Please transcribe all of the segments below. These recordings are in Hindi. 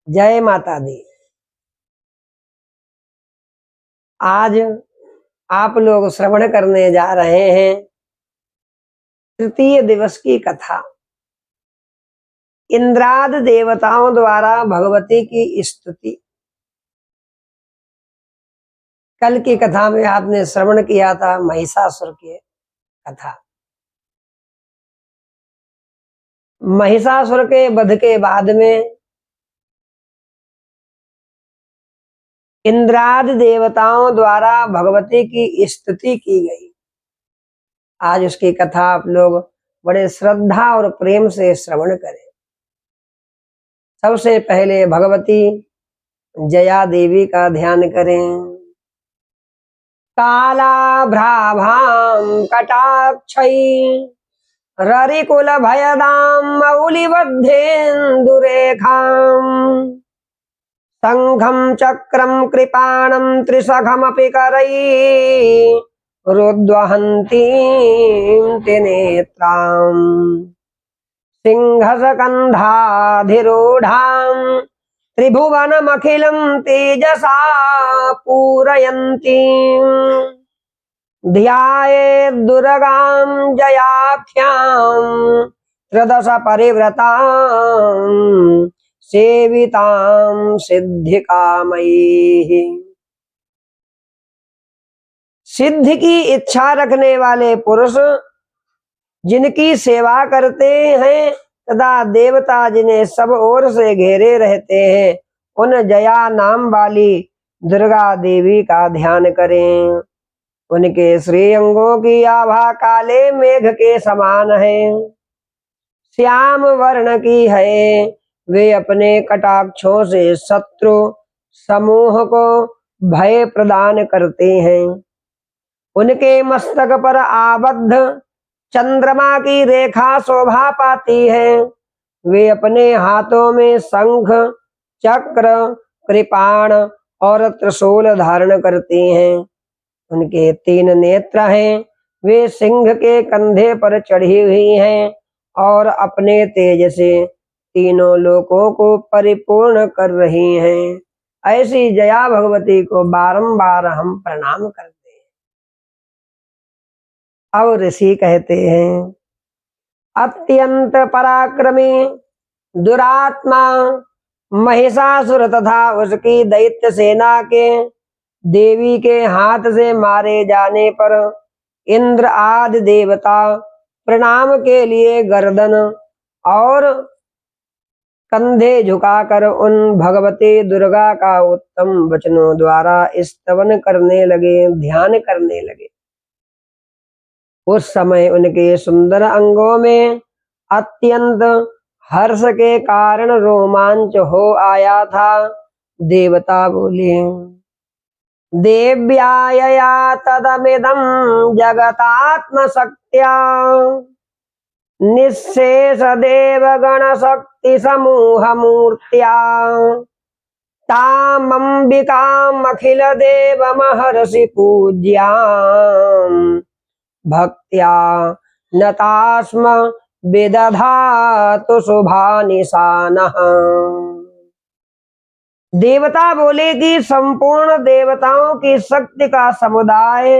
जय माता दी। आज आप लोग श्रवण करने जा रहे हैं तृतीय दिवस की कथा। इंद्राद देवताओं द्वारा भगवती की स्तुति। कल की कथा में आपने श्रवण किया था महिषासुर की कथा। महिषासुर के वध के बाद में इंद्राद देवताओं द्वारा भगवती की स्तुति की गई। आज उसकी कथा आप लोग बड़े श्रद्धा और प्रेम से श्रवण करें। सबसे पहले भगवती जया देवी का ध्यान करें। कालाभ्राभां कटाक्षई ररिकुल भयदां मौलिबद्धेन्दुरेखां शंखं चक्रं कृपाणं त्रिशखमपि करैः रुद्वहन्तीं त्रिनेत्रां सिंहस्कन्धाधिरूढां त्रिभुवनमखिलं तेजसा पूरयन्तीं ध्यायेद्दुर्गां जयाख्यां त्रयोदश परिव्रतां सेवितां सिद्धिकामैः। सिद्धि की इच्छा रखने वाले पुरुष जिनकी सेवा करते हैं तथा देवता जिन्हें सब ओर से घेरे रहते हैं, उन जया नाम वाली दुर्गा देवी का ध्यान करें। उनके श्रीअंगों की आभा काले मेघ के समान है, श्याम वर्ण की है। वे अपने कटाक्षों से शत्रु समूह को भय प्रदान करते हैं। उनके मस्तक पर आबद्ध चंद्रमा की रेखा शोभा पाती है। वे अपने हाथों में शंख, चक्र, कृपाण और त्रिशूल धारण करते हैं। उनके 3 नेत्र हैं। वे सिंह के कंधे पर चढ़ी हुई हैं और अपने तेज से तीनों लोकों को परिपूर्ण कर रही हैं। ऐसी जया भगवती को बारंबार हम प्रणाम करते हैं। अब ऋषि कहते हैं, अत्यंत पराक्रमी दुरात्मा महिषासुर तथा उसकी दैत्य सेना के देवी के हाथ से मारे जाने पर इंद्र आदि देवता प्रणाम के लिए गर्दन और कंधे झुकाकर उन भगवती दुर्गा का उत्तम वचनों द्वारा स्तवन करने लगे, ध्यान करने लगे। उस समय उनके सुंदर अंगों में अत्यंत हर्ष के कारण रोमांच हो आया था। देवता बोले, देव्यायया तदमिदं जगतात्म शक्त्या निःशेष देवगण शक्ति समूह मूर्त्या तामंबिकामखिल देव महर्षि पूज्यां भक्त्या नतास्म विदधातु शुभानिशानः। देवता बोले कि संपूर्ण देवताओं की शक्ति का समुदाय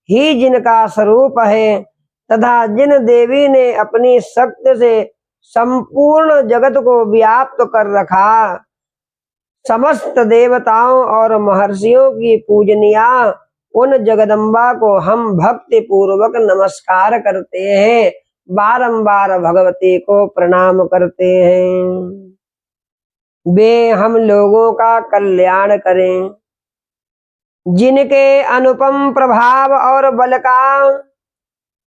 ही जिनका स्वरूप है तथा जिन देवी ने अपनी शक्ति से संपूर्ण जगत को व्याप्त कर रखा, समस्त देवताओं और महर्षियों की पूजनिया उन जगदम्बा को हम भक्ति पूर्वक नमस्कार करते हैं, बारंबार भगवती को प्रणाम करते हैं। वे हम लोगों का कल्याण करें। जिनके अनुपम प्रभाव और बल का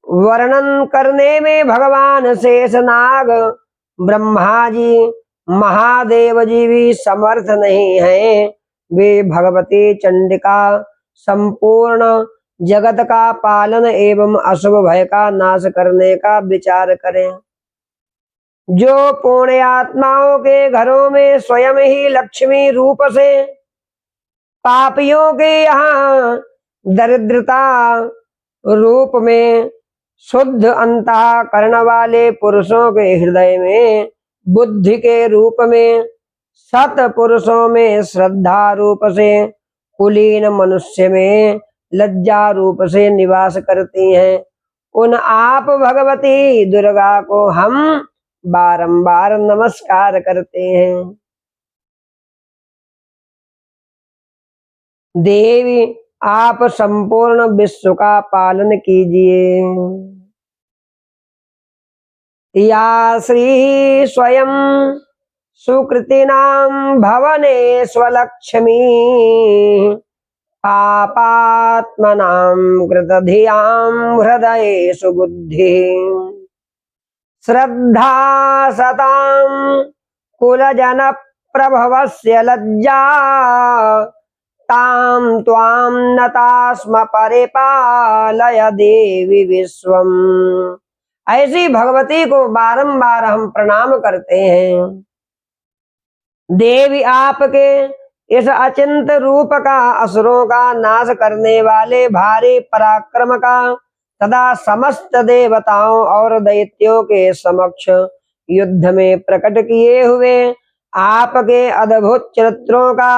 वर्णन करने में भगवान शेषनाग, ब्रह्मा जी, महादेव जी भी समर्थ नहीं हैं, वे भगवती चंडिका संपूर्ण जगत का पालन एवं अशुभ भय का नाश करने का विचार करें। जो पुण्य आत्माओं के घरों में स्वयं ही लक्ष्मी रूप से पापियों के यहाँ दरिद्रता रूप में शुद्ध अंतःकरण वाले पुरुषों के हृदय में बुद्धि के रूप में सत पुरुषों में श्रद्धा रूप से, कुलीन मनुष्य में लज्जा रूप से निवास करती हैं। उन आप भगवती दुर्गा को हम बारंबार नमस्कार करते हैं। देवी आप संपूर्ण विश्व का पालन कीजिए। या श्री स्वयं सुकृतिनां भवने स्वलक्ष्मी, पापात्मनां कृतधियां हृदये सुबुद्धि, श्रद्धा सतां कुलजन प्रभवस्य लज्जा, तां त्वां नतास्म परिपालय देवी विश्वम। ऐसी भगवती को बारंबार हम प्रणाम करते हैं। देवी आपके इस अचिंत रूप का, असुरों का नाश करने वाले भारी पराक्रम का सदा समस्त देवताओं और दैत्यों के समक्ष युद्ध में प्रकट किए हुए आपके अद्भुत चरित्रों का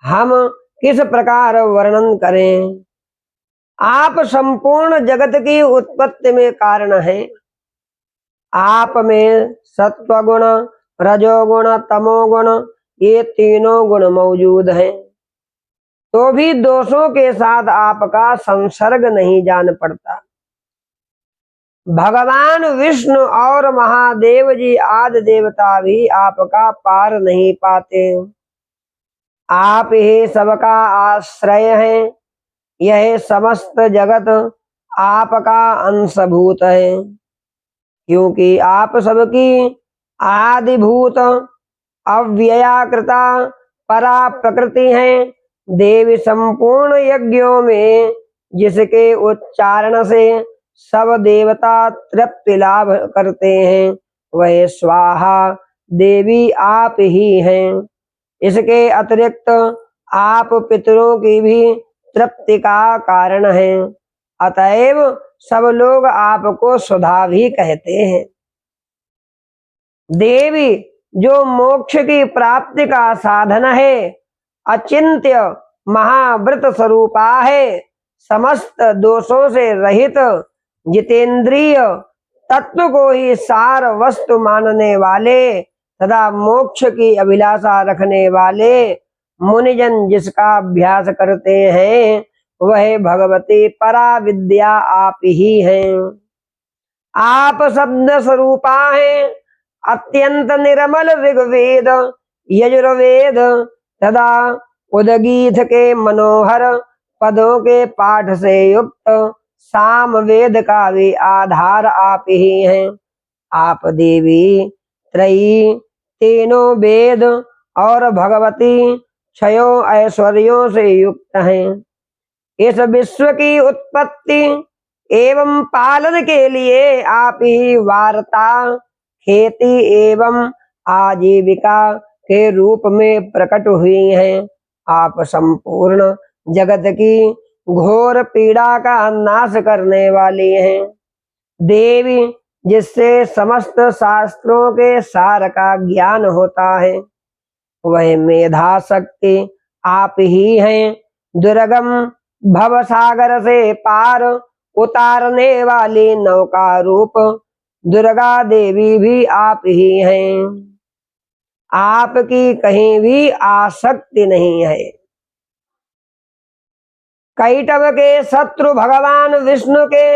हम किस प्रकार वर्णन करें। आप संपूर्ण जगत की उत्पत्ति में कारण हैं। आप में सत्वगुण, रजोगुण, तमोगुण ये तीनों गुण मौजूद हैं, तो भी दोषों के साथ आपका संसर्ग नहीं जान पड़ता। भगवान विष्णु और महादेव जी आदि देवता भी आपका पार नहीं पाते। आप ही सबका आश्रय हैं। यह समस्त जगत आपका अंशभूत है, क्योंकि आप सबकी आदिभूत अव्ययाकृता परा प्रकृति हैं। देवी संपूर्ण यज्ञों में जिसके उच्चारण से सब देवता तृप्ति लाभ करते हैं, वह स्वाहा देवी आप ही हैं। इसके अतिरिक्त आप पितरों की भी तृप्ति का कारण हैं। अतएव सब लोग आपको सुधा भी कहते हैं। देवी जो मोक्ष की प्राप्ति का साधन है, अचिंत्य महाव्रत स्वरूपा है, समस्त दोषों से रहित, जितेंद्रिय, तत्व को ही सार वस्तु मानने वाले तथा मोक्ष की अभिलाषा रखने वाले मुनिजन जिसका अभ्यास करते हैं, वह भगवती परा विद्या आप ही हैं। आप शब्द स्वरूपा हैं। अत्यंत निर्मल ऋग्वेद, यजुर्वेद तथा उदगीत के मनोहर पदों के पाठ से युक्त सामवेद का भी आधार आप ही हैं। आप देवी त्रयी, तीनों वेद और भगवती छयों ऐश्वर्यों से युक्त हैं। इस विश्व की उत्पत्ति एवं पालन के लिए आप ही वार्ता, खेती एवं आजीविका के रूप में प्रकट हुई हैं। आप संपूर्ण जगत की घोर पीड़ा का नाश करने वाली हैं। देवी जिससे समस्त शास्त्रों के सार का ज्ञान होता है, वह मेधा शक्ति आप ही हैं। दुर्गम भव सागर से पार उतारने वाली नौका रूप दुर्गा देवी भी आप ही हैं। आपकी कहीं भी आसक्ति नहीं है। कैटव के शत्रु भगवान विष्णु के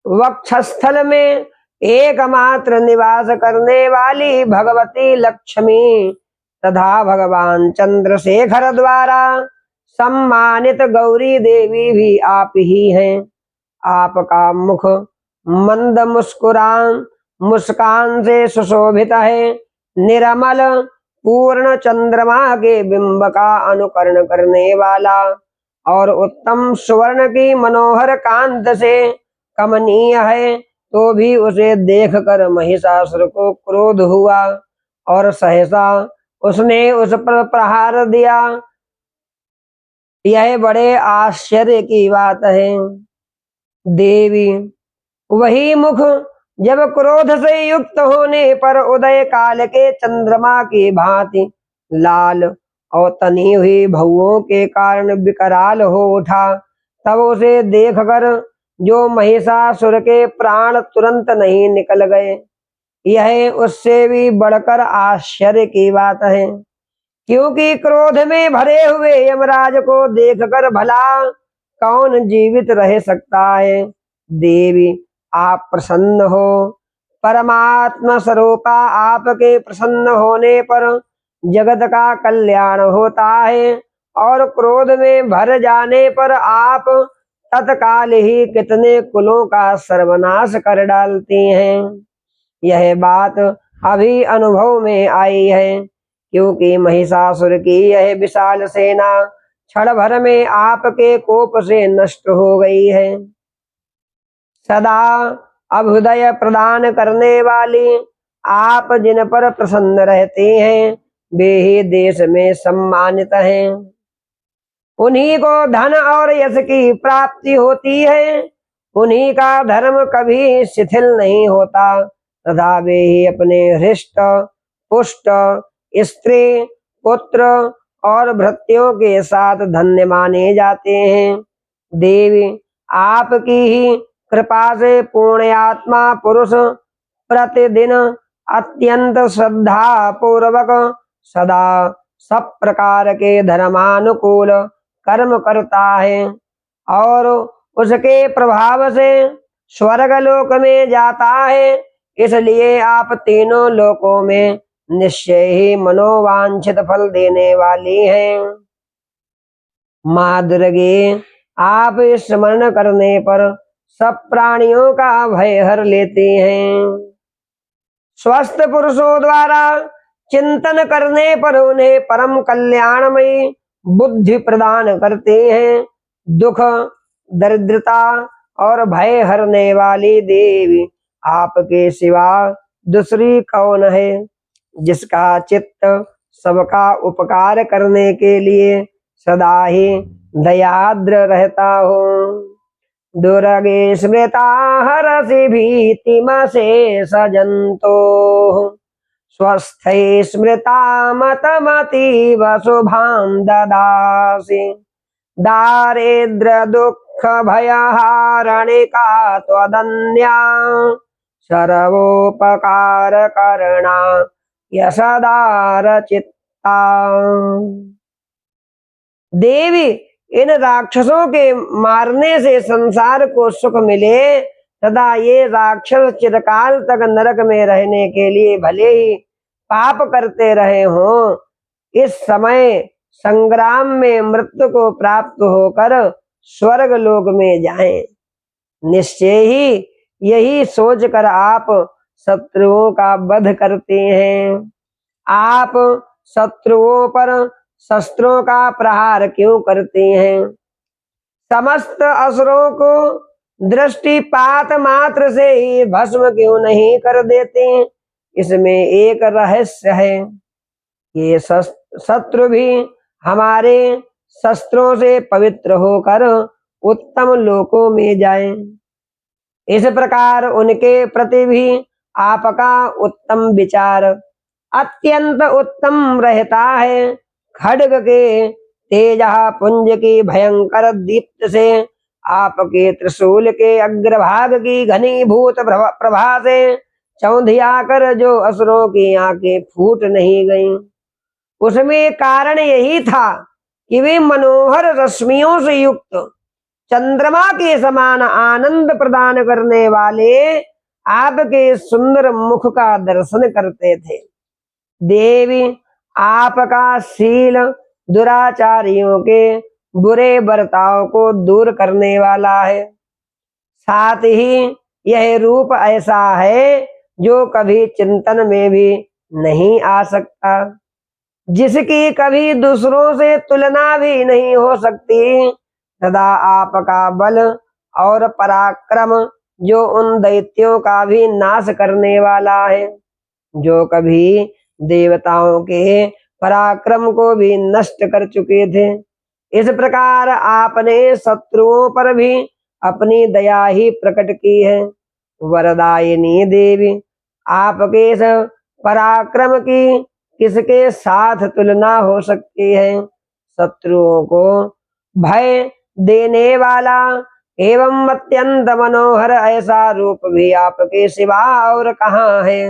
वक्षस्थल में एकमात्र निवास करने वाली भगवती लक्ष्मी तथा भगवान चंद्रशेखर द्वारा सम्मानित गौरी देवी भी आप ही हैं। आपका मुख मंद मुस्कान से सुशोभित है। निर्मल पूर्ण चंद्रमा के बिंब का अनुकरण करने वाला और उत्तम सुवर्ण की मनोहर कांत से कमनीय है, तो भी उसे देखकर महिषासुर को क्रोध हुआ और सहसा उसने उस पर प्रहार दिया। यह बड़े आश्चर्य की बात है। देवी वही मुख जब क्रोध से युक्त होने पर उदय काल के चंद्रमा की भांति लाल और तनी हुई भौओं के कारण विकराल हो उठा, तब उसे देखकर जो महिषासुर के प्राण तुरंत नहीं निकल गए, यह उससे भी बढ़कर आश्चर्य की बात है। क्योंकि क्रोध में भरे हुए यमराज को देखकर भला कौन जीवित रह सकता है। देवी आप प्रसन्न हो, परमात्मा स्वरूपा आपके प्रसन्न होने पर जगत का कल्याण होता है, और क्रोध में भर जाने पर आप तत्काल ही कितने कुलों का सर्वनाश कर डालती हैं। यह बात अभी अनुभव में आई है, क्योंकि महिषासुर की यह विशाल सेना क्षण भर में आपके कोप से नष्ट हो गई है। सदा अभ्युदय प्रदान करने वाली आप जिन पर प्रसन्न रहते हैं, वे ही देश में सम्मानित हैं। उन्हीं को धन और यश की प्राप्ति होती है, उन्हीं का धर्म कभी शिथिल नहीं होता, तथा वे ही अपने हृष्ट पुष्ट स्त्री पुत्र और भृत्यों के साथ धन्य माने जाते हैं। देवी आपकी ही कृपा से पुण्यात्मा पुरुष प्रतिदिन अत्यंत श्रद्धा पूर्वक सदा सब प्रकार के धर्मानुकूल कर्म करता है, और उसके प्रभाव से स्वर्ग लोक में जाता है। इसलिए आप तीनों लोकों में निश्चय ही मनोवांछित फल देने वाली हैं। माँ दुर्गे आप स्मरण करने पर सब प्राणियों का भय हर लेती हैं। स्वस्थ पुरुषों द्वारा चिंतन करने पर उन्हें परम कल्याणमयी बुद्धि प्रदान करते हैं। दुख दरिद्रता और भय हरने वाली देवी आपके सिवा दूसरी कौन है, जिसका चित्त सबका उपकार करने के लिए सदा ही दयाद्र रहता हो। दुर्गे स्मृता हरसि भीतिमशेष जंतो, स्वस्थै स्मृता मतमतीव शुभां ददासि। दारिद्र्य दुःख भयहारणिका त्वदन्या, सर्वोपकार करणा यशदार चित्ता। देवी इन राक्षसों के मारने से संसार को सुख मिले, तथा ये राक्षस चिरकाल तक नरक में रहने के लिए भले ही पाप करते रहे हों, इस समय संग्राम में मृत्यु को प्राप्त होकर स्वर्ग लोक में जाएं। निश्चय ही यही सोचकर आप शत्रुओं का वध करते हैं। आप शत्रुओं पर शस्त्रों का प्रहार क्यों करते हैं? समस्त असुरों को दृष्टिपात मात्र से ही भस्म क्यों नहीं कर देते? इसमें एक रहस्य है। ये शत्रु भी हमारे शस्त्रों से पवित्र होकर उत्तम लोकों में जाएं। इस प्रकार उनके प्रति भी आपका उत्तम विचार अत्यंत उत्तम रहता है। खड्ग के तेजा पुंज की भयंकर दीप्त से, आपके त्रिशूल के अग्रभाग की घनीभूत प्रभा से चौंधिया कर जो असुरों की आंखें फूट नहीं गईं, उसमें कारण यही था कि वे मनोहर रश्मियों से युक्त चंद्रमा के समान आनंद प्रदान करने वाले आपके सुंदर मुख का दर्शन करते थे। देवी आपका शील दुराचारियों के बुरे बर्ताव को दूर करने वाला है। साथ ही यह रूप ऐसा है जो कभी चिंतन में भी नहीं आ सकता, जिसकी कभी दूसरों से तुलना भी नहीं हो सकती, तथा आपका बल और पराक्रम जो उन दैत्यों का भी नाश करने वाला है, जो कभी देवताओं के पराक्रम को भी नष्ट कर चुके थे। इस प्रकार आपने शत्रुओं पर भी अपनी दया ही प्रकट की है। वरदायिनी देवी, आपके इस पराक्रम की किसके साथ तुलना हो सकती है। शत्रुओं को भय देने वाला एवं अत्यंत मनोहर ऐसा रूप भी आपके सिवा और कहाँ है।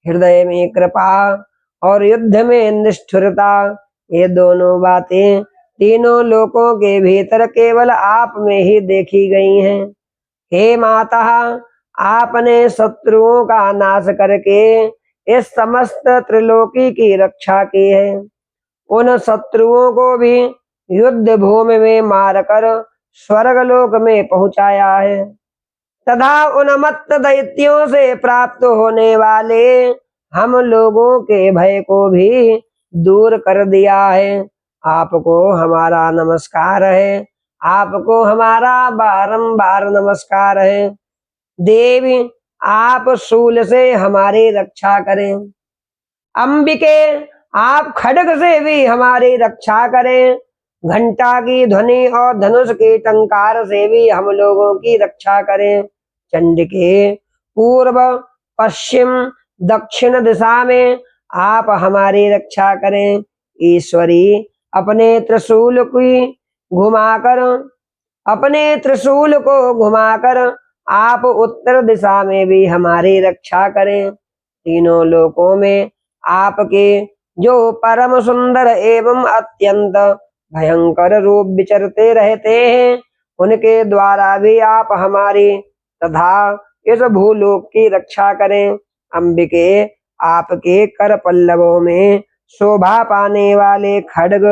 हृदय में कृपा और युद्ध में निष्ठुरता, ये दोनों बातें तीनों लोकों के भीतर केवल आप में ही देखी गई हैं। हे माता, आपने शत्रुओं का नाश करके इस समस्त त्रिलोकी की रक्षा की है। उन शत्रुओं को भी युद्ध भूमि में मारकर स्वर्गलोक में पहुंचाया है तथा उन मत्त दैत्यों से प्राप्त होने वाले हम लोगों के भय को भी दूर कर दिया है। आपको हमारा नमस्कार है, आपको हमारा बारंबार नमस्कार है। देवी, आप शूल से हमारी रक्षा करें। अंबिके, आप खड्ग से भी हमारी रक्षा करें। घंटा की ध्वनि और धनुष के टंकार से भी हम लोगों की रक्षा करें। चंडिके, पूर्व पश्चिम दक्षिण दिशा में आप हमारी रक्षा करें। ईश्वरी, अपने त्रिशूल को घुमाकर आप उत्तर दिशा में भी हमारी रक्षा करें। तीनों लोकों में आपके जो परम सुंदर एवं अत्यंत भयंकर रूप विचरते रहते हैं, उनके द्वारा भी आप हमारी तथा इस भूलोक की रक्षा करें। अंबिके, आपके कर पल्लवों में शोभा पाने वाले खड्ग,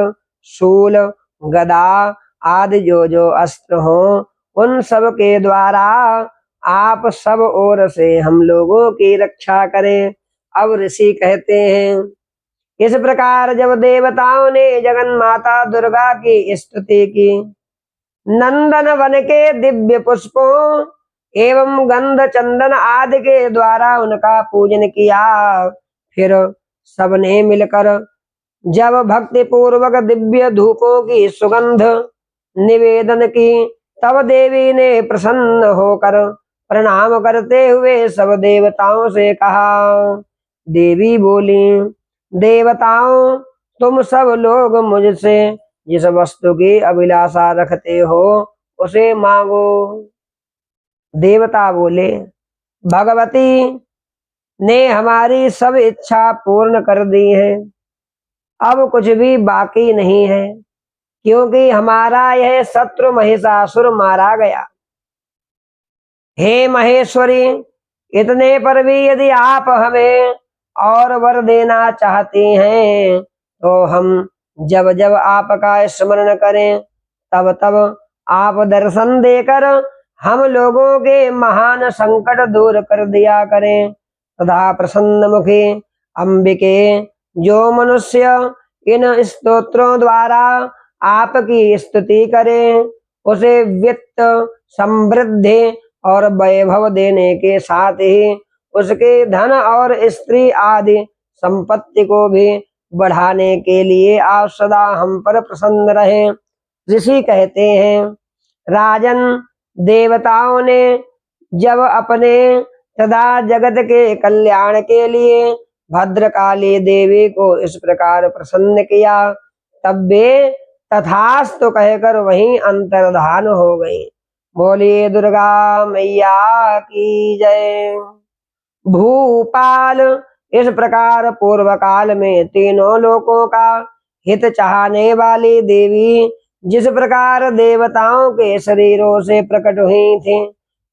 शूल, गदा आदि जो अस्त्र हों, उन सब के द्वारा आप सब ओर से हम लोगों की रक्षा करें। अब ऋषि कहते हैं, इस प्रकार जब देवताओं ने जगन माता दुर्गा की स्तुति की, नंदन वन के दिव्य पुष्पों एवं गंध चंदन आदि के द्वारा उनका पूजन किया, फिर सबने मिलकर जब भक्ति पूर्वक दिव्य धूपों की सुगंध निवेदन की, तब देवी ने प्रसन्न होकर प्रणाम करते हुए सब देवताओं से कहा। देवी बोली, देवताओं, तुम सब लोग मुझसे जिस वस्तु की अभिलाषा रखते हो उसे मांगो। देवता बोले, भगवती ने हमारी सब इच्छा पूर्ण कर दी है, अब कुछ भी बाकी नहीं है, क्योंकि हमारा यह शत्रु महिषासुर मारा गया। हे महेश्वरी, इतने पर भी यदि आप हमें और वर देना चाहती हैं, तो हम जब जब आपका स्मरण करें, तब तब आप दर्शन देकर हम लोगों के महान संकट दूर कर दिया करें। तथा प्रसन्न मुखी अंबिके, जो मनुष्य इन स्तोत्रों द्वारा आपकी स्तुति करें, उसे वित्त, समृद्धि और वैभव देने के साथ ही उसके धन और स्त्री आदि संपत्ति को भी बढ़ाने के लिए आप सदा हम पर प्रसन्न रहें। ऋषि कहते हैं, राजन, देवताओं ने जब अपने तथा जगत के कल्याण के लिए भद्रकाली देवी को इस प्रकार प्रसन्न किया, तब वे तथास्तु कहकर वहीं अंतर्धान हो गई। बोलिए दुर्गा मैया की जय। भूपाल, इस प्रकार पूर्व काल में तीनों लोकों का हित चाहने वाली देवी जिस प्रकार देवताओं के शरीरों से प्रकट हुई थी,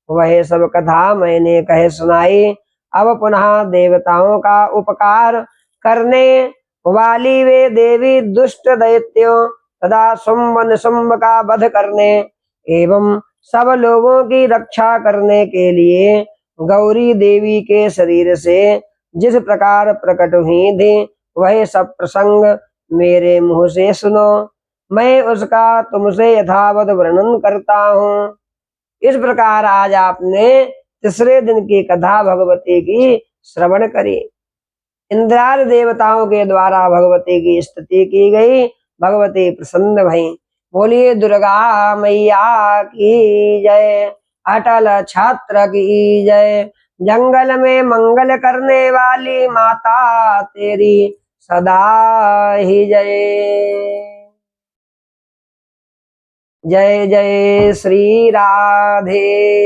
वह सब कथा मैंने कह सुनाई। अब पुनः देवताओं का उपकार करने वाली वे देवी दुष्ट दैत्यों तथा शुंभ निशुंभ का वध करने एवं सब लोगों की रक्षा करने के लिए गौरी देवी के शरीर से जिस प्रकार प्रकट हुई थी, वह सब प्रसंग मेरे मुंह से सुनो। मैं उसका तुमसे यथावत वर्णन करता हूँ। इस प्रकार आज आपने तीसरे दिन की कथा भगवती की श्रवण करी। इंद्रादि देवताओं के द्वारा भगवती की स्तुति की गई, भगवती प्रसन्न भई। बोलिए दुर्गा मैया की जय। अटल छात्र की जय। जंगल में मंगल करने वाली माता तेरी सदा ही जय। जय जय श्री राधे।